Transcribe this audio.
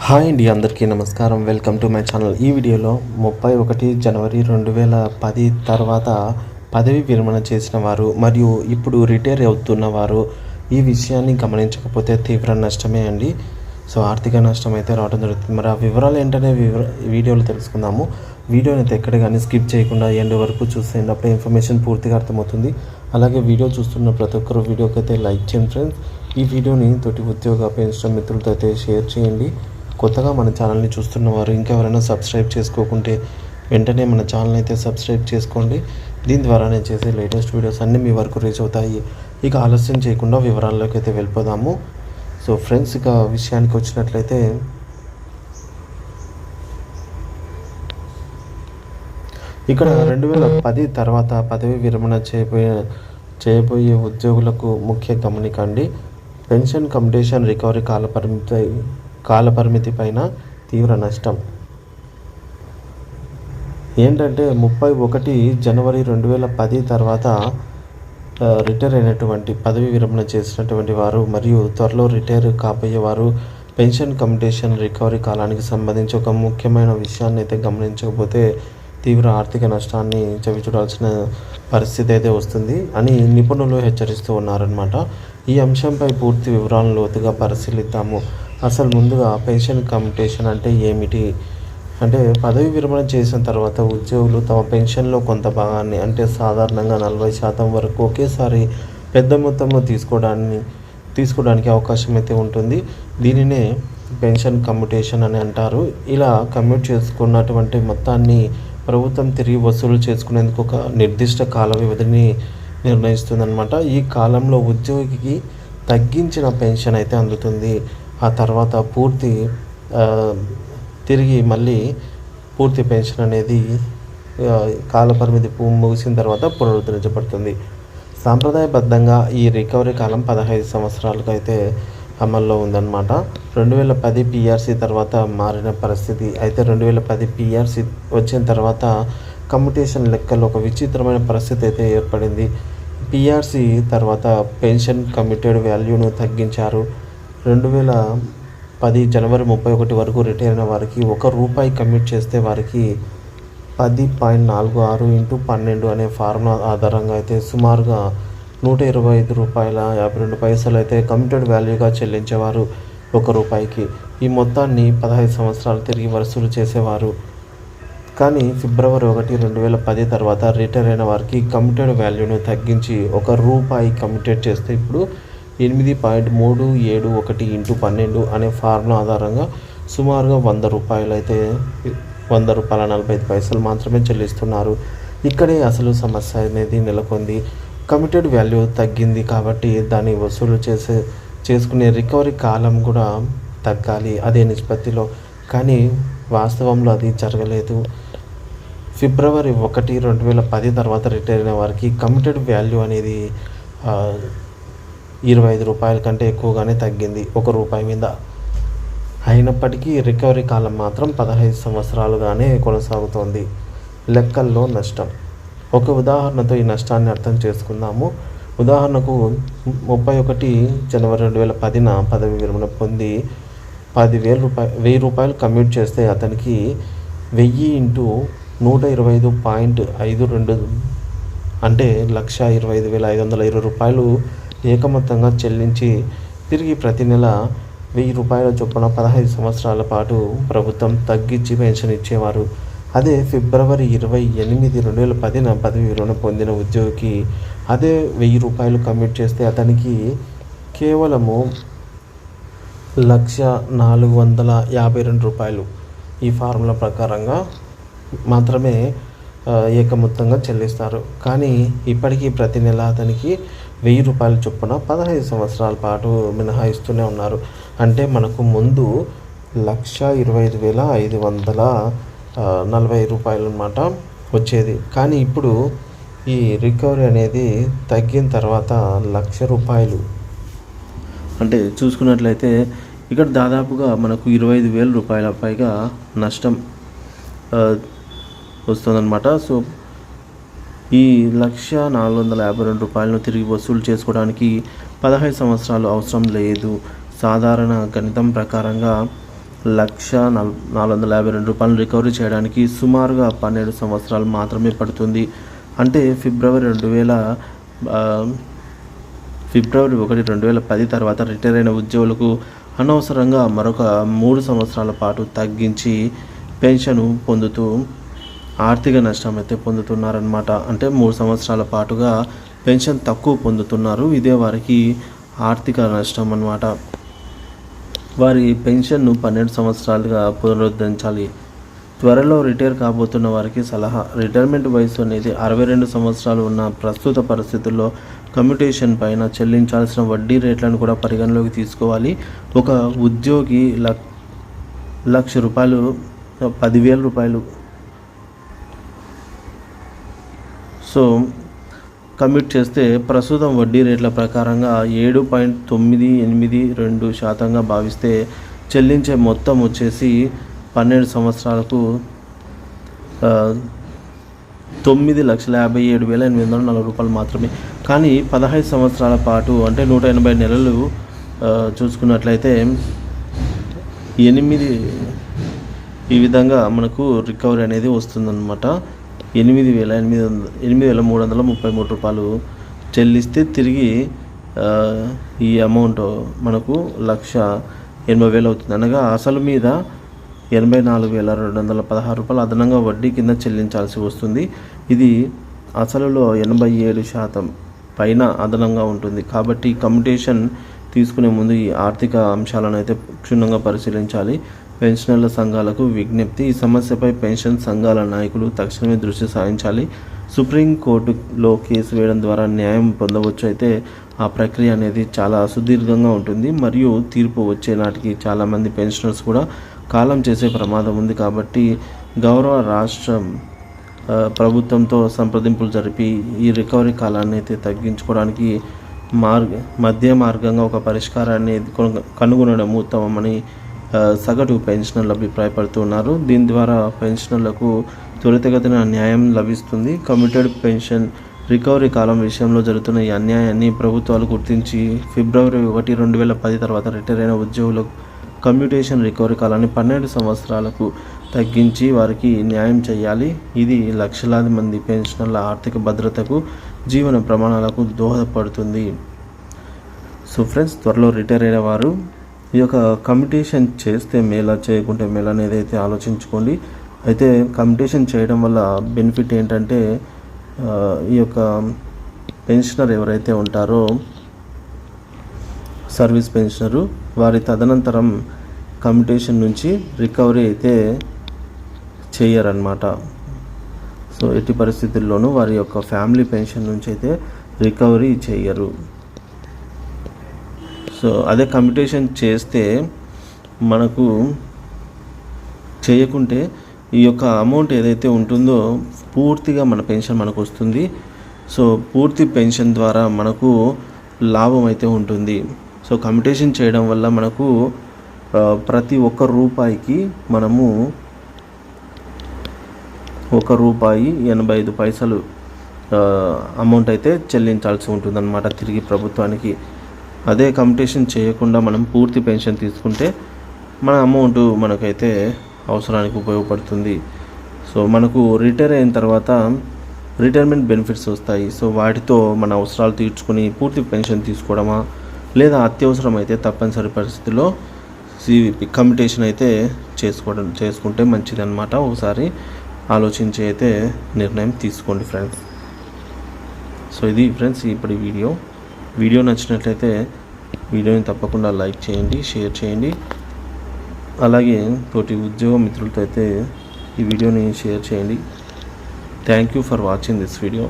Hi అండి, అందరికీ నమస్కారం. Welcome to my channel. ఈ వీడియోలో 31 జనవరి 2010 తర్వాత పదవి విరమణ చేసిన వారు మరియు ఇప్పుడు రిటైర్ అవుతున్నవారు ఈ విషయాన్ని గమనించకపోతే తీవ్ర నష్టమే అండి. సో ఆర్థిక నష్టం అయితే రావడం జరుగుతుంది. మరి ఆ వివరాలు ఏంటనే వీడియోలో తెలుసుకుందాము. వీడియోని అయితే ఎక్కడ కానీ స్కిప్ చేయకుండా ఎండ్ వరకు చూస్తే అప్పుడే ఇన్ఫర్మేషన్ పూర్తిగా అర్థమవుతుంది. అలాగే వీడియో చూస్తున్న ప్రతి ఒక్కరు వీడియోకి అయితే లైక్ చేయండి ఫ్రెండ్స్. ఈ వీడియోని తోటి ఉద్యోగ పెన్షన్ మిత్రులతో అయితే షేర్ చేయండి. కొత్తగా మన ఛానల్ని చూస్తున్న వారు ఇంకా ఎవరైనా సబ్స్క్రైబ్ చేసుకోకుంటే వెంటనే మన ఛానల్ అయితే సబ్స్క్రైబ్ చేసుకోండి. దీని ద్వారా నేను చేసే లేటెస్ట్ వీడియోస్ అన్నీ మీ వరకు రీచ్ అవుతాయి. ఇక ఆలస్యం చేయకుండా వివరాల్లోకి అయితే వెళ్ళిపోదాము. సో ఫ్రెండ్స్, ఇక విషయానికి వచ్చినట్లయితే ఇక్కడ 2010 తర్వాత పదవి విరమణ చేయబోయే ఉద్యోగులకు ముఖ్య గమనిక అండి. పెన్షన్ కంప్లీషన్ రికవరీ కాలపరిమితి పైన తీవ్ర నష్టం. ఏంటంటే 31 జనవరి 2010 తర్వాత రిటైర్ అయినటువంటి పదవి విరమణ చేసినటువంటి వారు మరియు త్వరలో రిటైర్ కాబోయేవారు పెన్షన్ కంప్లీషన్ రికవరీ కాలానికి సంబంధించి ఒక ముఖ్యమైన విషయాన్ని అయితే గమనించకపోతే తీవ్ర ఆర్థిక నష్టాన్ని చవిచూడాల్సిన పరిస్థితి అయితే వస్తుంది అని నిపుణులు హెచ్చరిస్తూ ఉన్నారన్నమాట. ఈ అంశంపై పూర్తి వివరాలను లోతుగా పరిశీలిద్దాము. అసలు ముందుగా పెన్షన్ కంప్లీషన్ అంటే ఏమిటి అంటే, పదవి విరమణ చేసిన తర్వాత ఉద్యోగులు తమ పెన్షన్లో కొంత భాగాన్ని అంటే సాధారణంగా 40% వరకు ఒకేసారి పెద్ద మొత్తంలో తీసుకోవడానికి అవకాశం అయితే ఉంటుంది. దీనినే పెన్షన్ కమ్యూటేషన్ అని అంటారు. ఇలా కమ్యూట్ చేసుకున్నటువంటి మొత్తాన్ని ప్రభుత్వం తిరిగి వసూలు చేసుకునేందుకు ఒక నిర్దిష్ట కాల వ్యవధిని నిర్ణయిస్తుందన్నమాట. ఈ కాలంలో ఉద్యోగికి తగ్గించిన పెన్షన్ అయితే అందుతుంది. ఆ తర్వాత తిరిగి మళ్ళీ పూర్తి పెన్షన్ అనేది కాలపరిమితి ముగిసిన తర్వాత పునరుద్ధరించబడుతుంది. సాంప్రదాయబద్ధంగా ఈ రికవరీ కాలం 15 సంవత్సరాలకు అయితే అమల్లో ఉందన్నమాట. 2010 పిఆర్సీ తర్వాత మారిన పరిస్థితి అయితే 2010 పిఆర్సీ వచ్చిన తర్వాత కమ్యూటేషన్ లెక్కలో ఒక విచిత్రమైన పరిస్థితి అయితే ఏర్పడింది. పిఆర్సీ తర్వాత పెన్షన్ కమ్యూటెడ్ వాల్యూను తగ్గించారు. 2010 జనవరి 31 వరకు రిటైర్ అయిన వారికి ₹1 కమ్యూట్ చేస్తే వారికి 10.46 × 12 అనే ఫార్ములా ఆధారంగా అయితే సుమారుగా ₹125.52 అయితే కమ్యూటెడ్ వాల్యూగా చెల్లించేవారు ₹1కి. ఈ మొత్తాన్ని 15 సంవత్సరాలు తిరిగి వసూలు చేసేవారు. కానీ ఫిబ్రవరి 1, 2010 తర్వాత రిటైర్ అయిన వారికి కమ్యూటెడ్ వాల్యూను తగ్గించి ₹1 కమ్యూటెడ్ చేస్తే ఇప్పుడు 8.371 × 12 అనే ఫార్ములా ఆధారంగా సుమారుగా ₹100 అయితే ₹100.45 మాత్రమే చెల్లిస్తున్నారు. ఇక్కడే అసలు సమస్య అనేది నెలకొంది. కమిటెడ్ వాల్యూ తగ్గింది కాబట్టి దాన్ని వసూలు చేసుకునే రికవరీ కాలం కూడా తగ్గాలి అదే నిష్పత్తిలో. కానీ వాస్తవంలో అది జరగలేదు. ఫిబ్రవరి 1, 2010 తర్వాత రిటైర్ అయిన వారికి కమిటెడ్ వాల్యూ అనేది ₹25 కంటే ఎక్కువగానే తగ్గింది ₹1 మీద. అయినప్పటికీ రికవరీ కాలం మాత్రం 15 సంవత్సరాలుగానే కొనసాగుతోంది. లెక్కల్లో నష్టం. ఒక ఉదాహరణతో ఈ నష్టాన్ని అర్థం చేసుకుందాము. ఉదాహరణకు 31 జనవరి 2010 పదవి విరమణ పొంది ₹10,000 కమ్యూట్ చేస్తే అతనికి 1000 × 125.52 అంటే ₹125,520 ఏకమొత్తంగా చెల్లించి తిరిగి ప్రతి నెల ₹1,000 చొప్పున 15 సంవత్సరాల పాటు ప్రభుత్వం తగ్గించి పెన్షన్ ఇచ్చేవారు. అదే ఫిబ్రవరి 28, 2010 పదవి విరమణ పొందిన ఉద్యోగికి అదే ₹1,000 కమ్యూట్ చేస్తే అతనికి కేవలము ₹1,452 ఈ ఫార్ములా ప్రకారంగా మాత్రమే ఏకమొత్తంగా చెల్లిస్తారు. కానీ ఇప్పటికీ ప్రతి నెల అతనికి ₹1,000 చొప్పున 15 సంవత్సరాల పాటు మినహాయిస్తూనే ఉన్నారు. అంటే మనకు ముందు ₹1,25,540 అన్నమాట వచ్చేది. కానీ ఇప్పుడు ఈ రికవరీ అనేది తగ్గిన తర్వాత ₹1,00,000 అంటే చూసుకున్నట్లయితే ఇక్కడ దాదాపుగా మనకు ₹25,000 పైగా నష్టం వస్తుందన్నమాట. సో ఈ ₹1,452 తిరిగి వసూలు చేసుకోవడానికి 15 సంవత్సరాలు అవసరం లేదు. సాధారణ గణితం ప్రకారంగా 1,452 రికవరీ చేయడానికి సుమారుగా 12 సంవత్సరాలు మాత్రమే పడుతుంది. అంటే ఫిబ్రవరి 1, 2010 తర్వాత రిటైర్ అయిన ఉద్యోగులకు అనవసరంగా మరొక 3 సంవత్సరాల పాటు తగ్గించి పెన్షన్ పొందుతూ ఆర్థిక నష్టం అయితే పొందుతున్నారన్నమాట. అంటే 3 సంవత్సరాల పాటుగా పెన్షన్ తక్కువ పొందుతున్నారు. ఇదే వారికి ఆర్థిక నష్టం అన్నమాట. వారి పెన్షన్ను 12 సంవత్సరాలుగా పునరుద్ధరించాలి. త్వరలో రిటైర్ కాబోతున్న వారికి సలహా: రిటైర్మెంట్ వయసు అనేది 62 సంవత్సరాలు ఉన్న ప్రస్తుత పరిస్థితుల్లో కమ్యూటేషన్ పైన చెల్లించాల్సిన వడ్డీ రేట్లను కూడా పరిగణలోకి తీసుకోవాలి. ఒక ఉద్యోగి ₹1,00,000 ₹10,000 సో కమిట్ చేస్తే ప్రస్తుతం వడ్డీ రేట్ల ప్రకారంగా 7.982% భావిస్తే చెల్లించే మొత్తం వచ్చేసి 12 సంవత్సరాలకు ₹9,57,840 మాత్రమే. కానీ 15 సంవత్సరాల పాటు అంటే 180 నెలలు చూసుకున్నట్లయితే 8 ఈ విధంగా మనకు రికవరీ అనేది వస్తుందన్నమాట. ₹8,333 చెల్లిస్తే తిరిగి ఈ అమౌంట్ మనకు 1,80,000 అవుతుంది. అనగా అసలు మీద ₹84,216 అదనంగా వడ్డీ కింద చెల్లించాల్సి వస్తుంది. ఇది అసలులో 87% పైన అదనంగా ఉంటుంది. కాబట్టి కమ్యూటేషన్ తీసుకునే ముందు ఈ ఆర్థిక అంశాలను అయితే క్షుణ్ణంగా పరిశీలించాలి. పెన్షనర్ల సంఘాలకు విజ్ఞప్తి: ఈ సమస్యపై పెన్షన్ సంఘాల నాయకులు తక్షణమే దృష్టి సారించాలి. సుప్రీంకోర్టులో కేసు వేయడం ద్వారా న్యాయం పొందవచ్చు. అయితే ఆ ప్రక్రియ అనేది చాలా సుదీర్ఘంగా ఉంటుంది మరియు తీర్పు వచ్చే నాటికి చాలామంది పెన్షనర్స్ కూడా కాలం చేసే ప్రమాదం ఉంది. కాబట్టి గౌరవ రాష్ట్ర ప్రభుత్వంతో సంప్రదింపులు జరిపి ఈ రికవరీ కాలాన్ని అయితే తగ్గించుకోవడానికి మధ్య మార్గంగా ఒక పరిష్కారాన్ని కనుగొనడం ఉత్తమమని సగటు పెన్షనర్లు అభిప్రాయపడుతున్నారు. దీని ద్వారా పెన్షనర్లకు త్వరితగతిన న్యాయం లభిస్తుంది. కమ్యూటెడ్ పెన్షన్ రికవరీ కాలం విషయంలో జరుగుతున్న ఈ అన్యాయాన్ని ప్రభుత్వాలు గుర్తించి ఫిబ్రవరి 1, 2010 తర్వాత రిటైర్ అయిన ఉద్యోగులకు కమ్యూటేషన్ రికవరీ కాలాన్ని 12 సంవత్సరాలకు తగ్గించి వారికి న్యాయం చేయాలి. ఇది లక్షలాది మంది పెన్షనర్ల ఆర్థిక భద్రతకు, జీవన ప్రమాణాలకు దోహదపడుతుంది. సో ఫ్రెండ్స్, త్వరలో రిటైర్ అయిన వారు ఈ యొక్క కమ్యూటేషన్ చేస్తే మేలా, చేయకుంటే మేలా అనేది అయితే ఆలోచించుకోండి. అయితే కమ్యూటేషన్ చేయడం వల్ల బెనిఫిట్ ఏంటంటే ఈ యొక్క పెన్షనర్ ఎవరైతే ఉంటారో సర్వీస్ పెన్షనరు, వారి తదనంతరం కమ్యూటేషన్ నుంచి రికవరీ అయితే చేయరన్నమాట. సో ఎట్టి పరిస్థితుల్లోనూ వారి యొక్క ఫ్యామిలీ పెన్షన్ నుంచి అయితే రికవరీ చేయరు. సో అదే కమ్యూటేషన్ చేస్తే మనకు చేయకుంటే ఈ యొక్క అమౌంట్ ఏదైతే ఉంటుందో పూర్తిగా మన పెన్షన్ మనకు వస్తుంది. సో పూర్తి పెన్షన్ ద్వారా మనకు లాభం అయితే ఉంటుంది. సో కమ్యూటేషన్ చేయడం వల్ల మనకు ప్రతి ఒక్క రూపాయికి మనము ₹1.85 అమౌంట్ అయితే చెల్లించాల్సి ఉంటుందన్నమాట తిరిగి ప్రభుత్వానికి. అదే కమ్యూటేషన్ చేయకుండా మనం పూర్తి పెన్షన్ తీసుకుంటే మన అమౌంట్ మనకైతే అవసరానికి ఉపయోగపడుతుంది. సో మనకు రిటైర్ అయిన తర్వాత రిటైర్మెంట్ బెనిఫిట్స్ వస్తాయి. సో వాటితో మన అవసరాలు తీర్చుకొని పూర్తి పెన్షన్ తీసుకోవడమా, లేదా అత్యవసరం అయితే తప్పనిసరి పరిస్థితుల్లో కమ్యూటేషన్ అయితే చేసుకుంటే మంచిదన్నమాట. ఒకసారి ఆలోచించి అయితే నిర్ణయం తీసుకోండి ఫ్రెండ్స్. సో ఇది ఫ్రెండ్స్ ఇప్పుడు వీడియో నచ్చినట్లయితే వీడియోని తప్పకుండా లైక్ చేయండి, షేర్ చేయండి. అలాగే తోటి ఉద్యోగ మిత్రులతో అయితే ఈ వీడియోని షేర్ చేయండి. Thank you for watching this video.